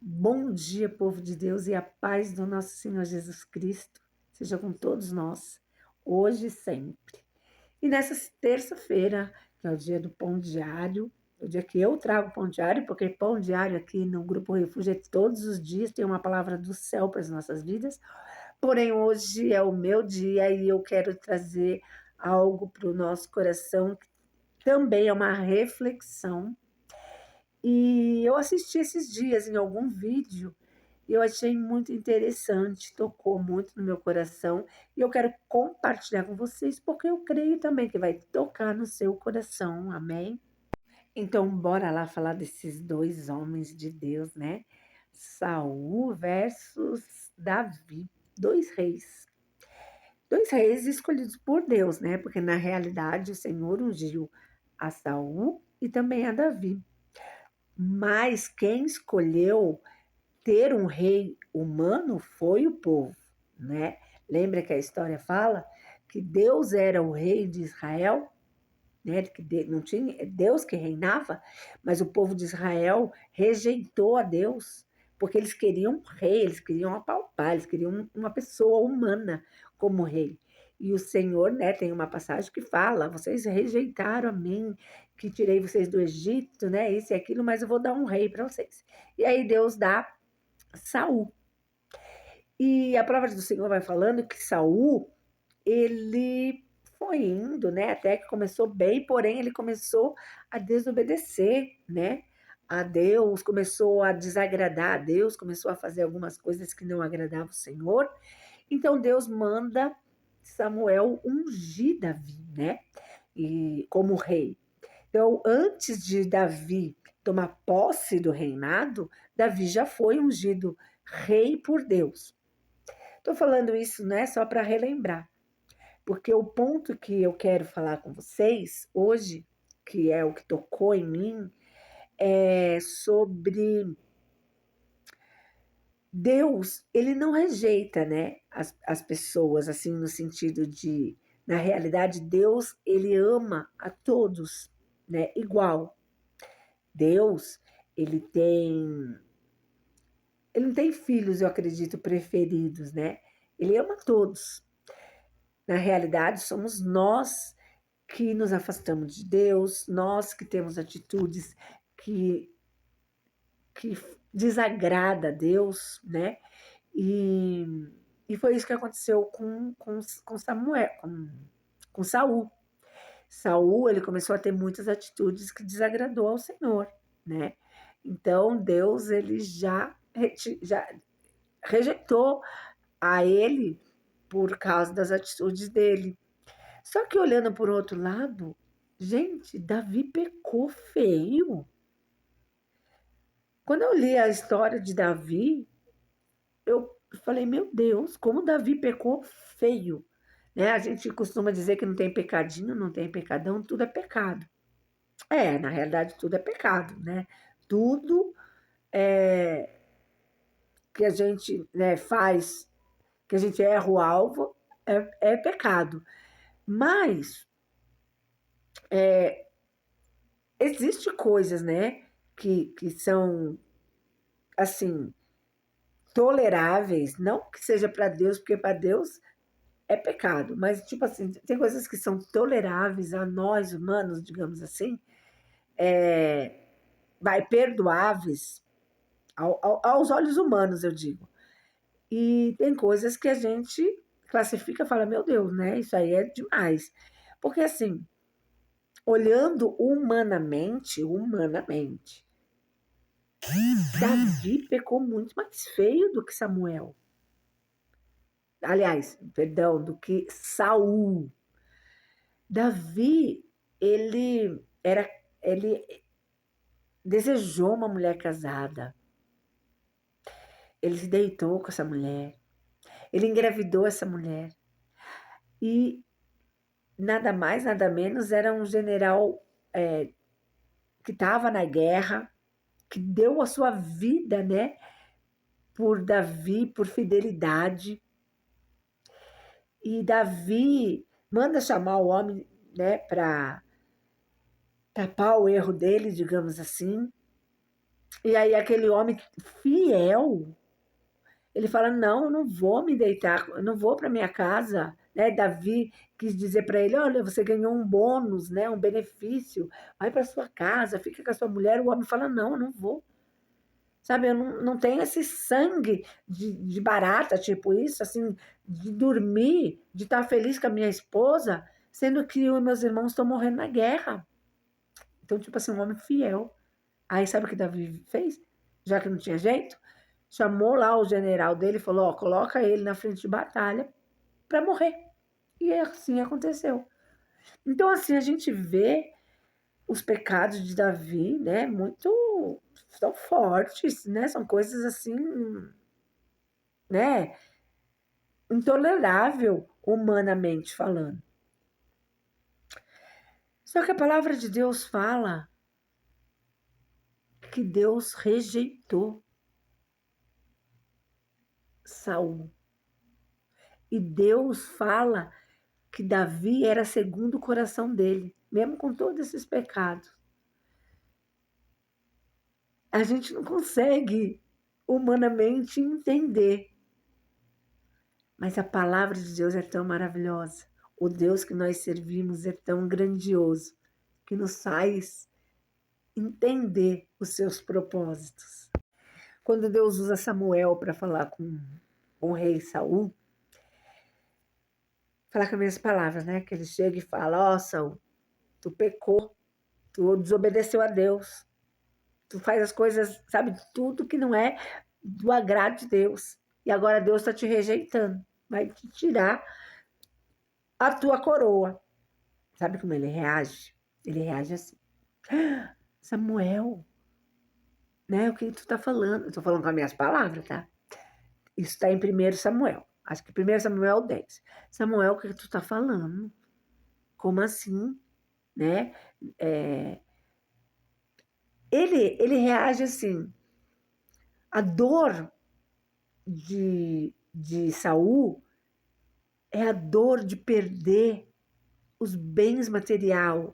Bom dia, povo de Deus, e a paz do nosso Senhor Jesus Cristo seja com todos nós, hoje e sempre. E nessa terça-feira, que é o dia do pão diário, o dia que eu trago pão diário, porque pão diário aqui no Grupo Refúgio é todos os dias, tem uma palavra do céu para as nossas vidas. Porém, hoje é o meu dia e eu quero trazer algo para o nosso coração, que também é uma reflexão. E eu assisti esses dias em algum vídeo e eu achei muito interessante, tocou muito no meu coração e eu quero compartilhar com vocês porque eu creio também que vai tocar no seu coração, amém? Então, bora lá falar desses dois homens de Deus, né? Saul versus Davi, dois reis. Dois reis escolhidos por Deus, né? Porque na realidade o Senhor ungiu a Saul e também a Davi. Mas quem escolheu ter um rei humano foi o povo, né? Lembra que a história fala que Deus era o rei de Israel, né? Que não tinha Deus que reinava, mas o povo de Israel rejeitou a Deus, porque eles queriam um rei, eles queriam apalpar, eles queriam uma pessoa humana como rei. E o Senhor, né, tem uma passagem que fala: vocês rejeitaram a mim, que tirei vocês do Egito, né, isso e aquilo, mas eu vou dar um rei para vocês. E aí Deus dá Saul. E a palavra do Senhor vai falando que Saul, ele foi indo, né, até que começou bem, porém ele começou a desobedecer, né, a Deus, começou a desagradar a Deus, começou a fazer algumas coisas que não agradavam o Senhor. Então Deus manda Samuel ungir Davi, né, e como rei. Então, antes de Davi tomar posse do reinado, Davi já foi ungido rei por Deus. Estou falando isso, né, só para relembrar, porque o ponto que eu quero falar com vocês hoje, que é o que tocou em mim, é sobre Deus. Ele não rejeita, né, as pessoas, assim, no sentido de, na realidade, Deus, ele ama a todos, né, igual. Deus, ele tem, ele não tem filhos, eu acredito, preferidos, né? Ele ama todos. Na realidade, somos nós que nos afastamos de Deus, nós que temos atitudes que, que desagrada a Deus, né? E, e foi isso que aconteceu com Samuel, com Saul. Saul, ele começou a ter muitas atitudes que desagradou ao Senhor, né? Então Deus, ele já rejeitou a ele por causa das atitudes dele. Só que olhando por outro lado, gente, Davi pecou feio. Quando eu li a história de Davi, eu falei, meu Deus, como Davi pecou feio. Né? A gente costuma dizer que não tem pecadinho, não tem pecadão, tudo é pecado. É, na realidade, tudo é pecado, né? Tudo que a gente, né, faz, que a gente erra o alvo, é pecado. Mas existe coisas, né, que são, assim, toleráveis, não que seja para Deus, porque para Deus é pecado, mas, tipo assim, tem coisas que são toleráveis a nós, humanos, digamos assim, perdoáveis aos olhos humanos, eu digo. E tem coisas que a gente classifica e fala, meu Deus, né? Isso aí é demais. Porque assim, olhando humanamente, Davi pecou muito mais feio do que Samuel. Aliás, perdão, do que Saul. Davi, ele desejou uma mulher casada. Ele se deitou com essa mulher. Ele engravidou essa mulher. E nada mais, nada menos, era um general que estava na guerra, que deu a sua vida, né, por Davi, por fidelidade. E Davi manda chamar o homem, né, para tapar o erro dele, digamos assim. E aí aquele homem fiel, ele fala, não, eu não vou me deitar, eu não vou para minha casa, né? Davi quis dizer para ele, olha, você ganhou um bônus, né? Um benefício, vai para sua casa, fica com a sua mulher. O homem fala, não, eu não vou. Sabe, eu não tenho esse sangue de barata, tipo isso, assim, de dormir, de estar feliz com a minha esposa, sendo que eu e meus irmãos estão morrendo na guerra. Então, tipo assim, um homem fiel. Aí sabe o que Davi fez? Já que não tinha jeito, chamou lá o general dele e falou: ó, coloca ele na frente de batalha para morrer. E assim aconteceu. Então, assim, a gente vê os pecados de Davi, né, muito são fortes, né? São coisas assim, né, intolerável humanamente falando. Só que a palavra de Deus fala que Deus rejeitou Saul. E Deus fala que Davi era segundo o coração dele, mesmo com todos esses pecados. A gente não consegue humanamente entender, mas a palavra de Deus é tão maravilhosa. O Deus que nós servimos é tão grandioso que nos faz entender os seus propósitos. Quando Deus usa Samuel para falar com o rei Saul, falar com as minhas palavras, né? Que ele chega e fala: ó, Saul, tu pecou, tu desobedeceu a Deus, tu faz as coisas, sabe, tudo que não é do agrado de Deus. E agora Deus está te rejeitando, vai te tirar a tua coroa. Sabe como ele reage? Ele reage assim: Samuel, né? O que tu tá falando? Eu tô falando com as minhas palavras, tá? Isso está em 1 Samuel. Acho que 1 Samuel 10. Samuel, o que tu tá falando? Como assim? Né? É, ele reage assim. A dor de Saul é a dor de perder os bens materiais.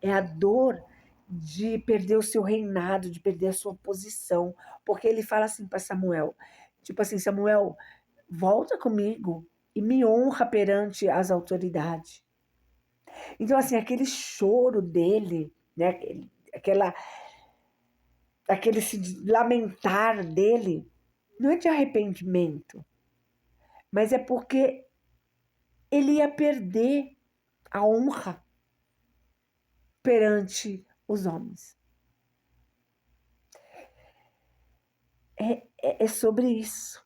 É a dor de perder o seu reinado, de perder a sua posição. Porque ele fala assim para Samuel, tipo assim, Samuel, volta comigo e me honra perante as autoridades. Então, assim, aquele choro dele, né, aquela, aquele se lamentar dele, não é de arrependimento, mas é porque ele ia perder a honra perante os homens. É sobre isso.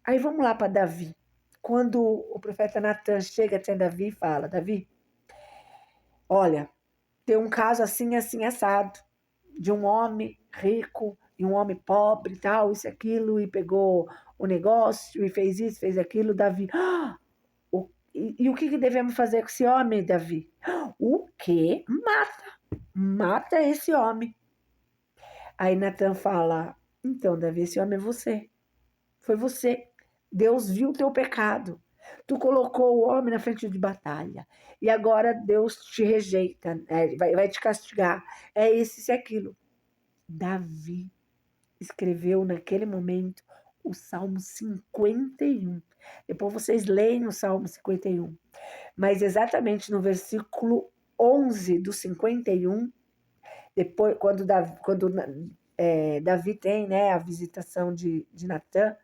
Aí vamos lá para Davi. Quando o profeta Natan chega até Davi e fala: Davi, olha, tem um caso assim, assim, assado, de um homem rico e um homem pobre e tal, isso, aquilo, e pegou o negócio e fez isso, fez aquilo. Davi, e o que devemos fazer com esse homem, Davi? O quê? Mata esse homem. Aí Natan fala, então, Davi, esse homem é você. Foi você. Deus viu o teu pecado. Tu colocou o homem na frente de batalha. E agora Deus te rejeita, vai te castigar. É isso e aquilo. Davi escreveu naquele momento o Salmo 51. Depois vocês leem o Salmo 51. Mas exatamente no versículo 11 do 51, depois, Davi tem, né, a visitação de Natã,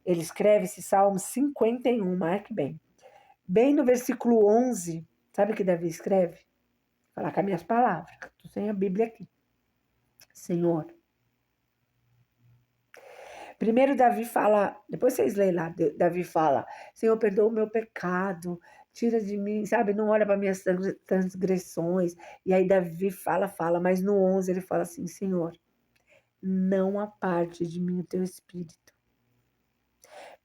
ele escreve esse Salmo 51, marque bem. Bem no versículo 11, sabe o que Davi escreve? Falar com as minhas palavras, estou sem a Bíblia aqui. Senhor. Primeiro Davi fala, depois vocês leem lá, Davi fala, Senhor, perdoa o meu pecado, tira de mim, sabe, não olha para minhas transgressões. E aí Davi fala, mas no 11 ele fala assim, Senhor, não aparte de mim o teu espírito.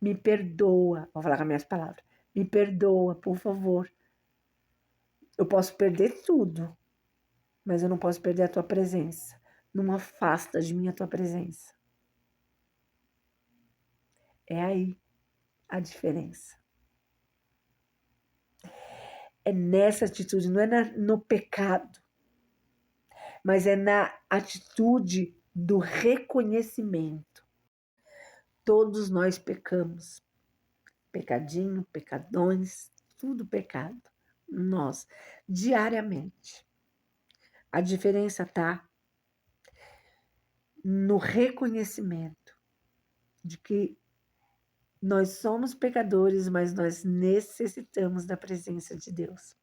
Me perdoa, vou falar com as minhas palavras, me perdoa, por favor. Eu posso perder tudo, mas eu não posso perder a tua presença. Não afasta de mim a tua presença. É aí a diferença. É nessa atitude, não é no pecado, mas é na atitude do reconhecimento. Todos nós pecamos. Pecadinho, pecadões, tudo pecado. Nós, diariamente. A diferença está no reconhecimento de que nós somos pecadores, mas nós necessitamos da presença de Deus.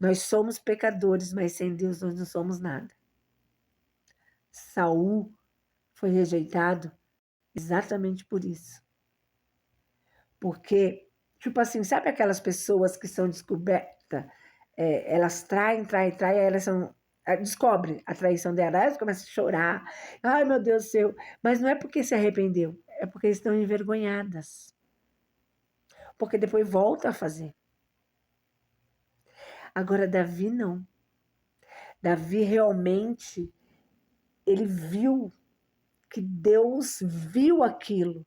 Nós somos pecadores, mas sem Deus nós não somos nada. Saul foi rejeitado exatamente por isso. Porque, tipo assim, sabe aquelas pessoas que são descobertas, elas traem, aí elas descobrem a traição dela, elas começam a chorar, ai meu Deus do céu, mas não é porque se arrependeu, é porque estão envergonhadas, porque depois volta a fazer. Agora Davi não. Davi realmente, ele viu que Deus viu aquilo,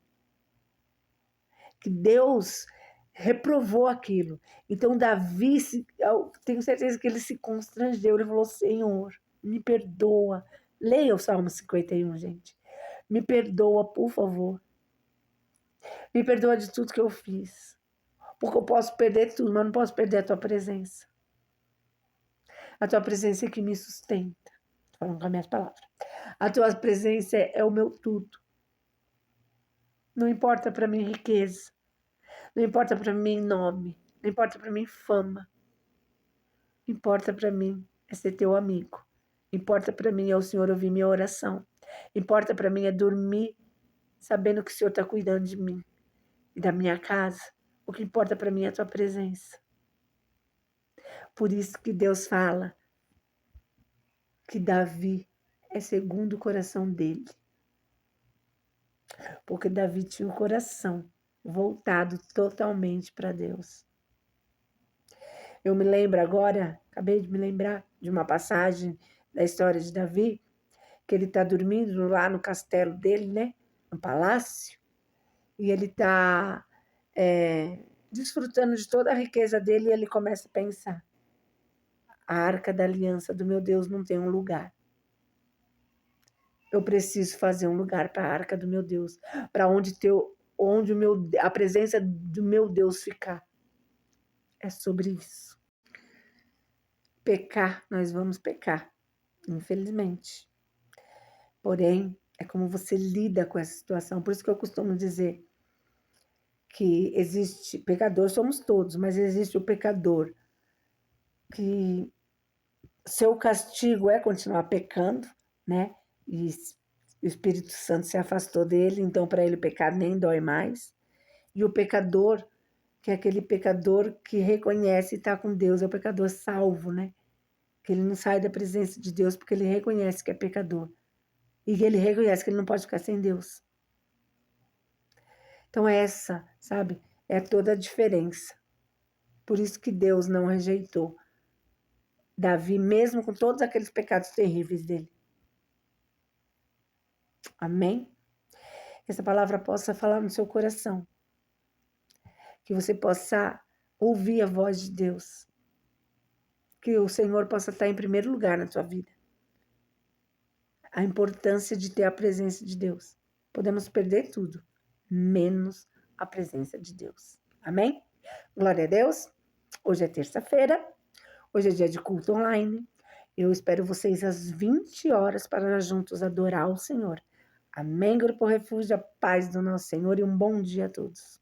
que Deus reprovou aquilo. Então Davi, eu tenho certeza que ele se constrangeu, ele falou, Senhor, me perdoa. Leia o Salmo 51, gente. Me perdoa, por favor. Me perdoa de tudo que eu fiz. Porque eu posso perder tudo, mas não posso perder a tua presença. A tua presença é que me sustenta. Estou falando com as minhas palavras. A tua presença é o meu tudo. Não importa para mim riqueza. Não importa para mim nome. Não importa para mim fama. Importa para mim é ser teu amigo. Importa para mim é o Senhor ouvir minha oração. Importa para mim é dormir sabendo que o Senhor está cuidando de mim e da minha casa. O que importa para mim é a tua presença. Por isso que Deus fala que Davi é segundo o coração dele. Porque Davi tinha o coração voltado totalmente para Deus. Eu me lembro agora, acabei de me lembrar de uma passagem da história de Davi, que ele está dormindo lá no castelo dele, né? No palácio, e ele está desfrutando de toda a riqueza dele, e ele começa a pensar, a arca da aliança do meu Deus não tem um lugar. Eu preciso fazer um lugar para a arca do meu Deus, para onde a presença do meu Deus ficar. É sobre isso. Pecar, nós vamos pecar, infelizmente. Porém, é como você lida com essa situação. Por isso que eu costumo dizer que existe pecador, somos todos, mas existe o pecador que seu castigo é continuar pecando, né? E o Espírito Santo se afastou dele, então para ele pecar nem dói mais. E o pecador, que é aquele pecador que reconhece e está com Deus, é o pecador salvo, né? Que ele não sai da presença de Deus porque ele reconhece que é pecador. E ele reconhece que ele não pode ficar sem Deus. Então essa, sabe, é toda a diferença. Por isso que Deus não rejeitou Davi, mesmo com todos aqueles pecados terríveis dele. Amém? Que essa palavra possa falar no seu coração. Que você possa ouvir a voz de Deus. Que o Senhor possa estar em primeiro lugar na sua vida. A importância de ter a presença de Deus. Podemos perder tudo, menos a presença de Deus. Amém? Glória a Deus. Hoje é terça-feira. Hoje é dia de culto online. Eu espero vocês às 20 horas para juntos adorar o Senhor. Amém, Grupo Refúgio, a paz do nosso Senhor e um bom dia a todos.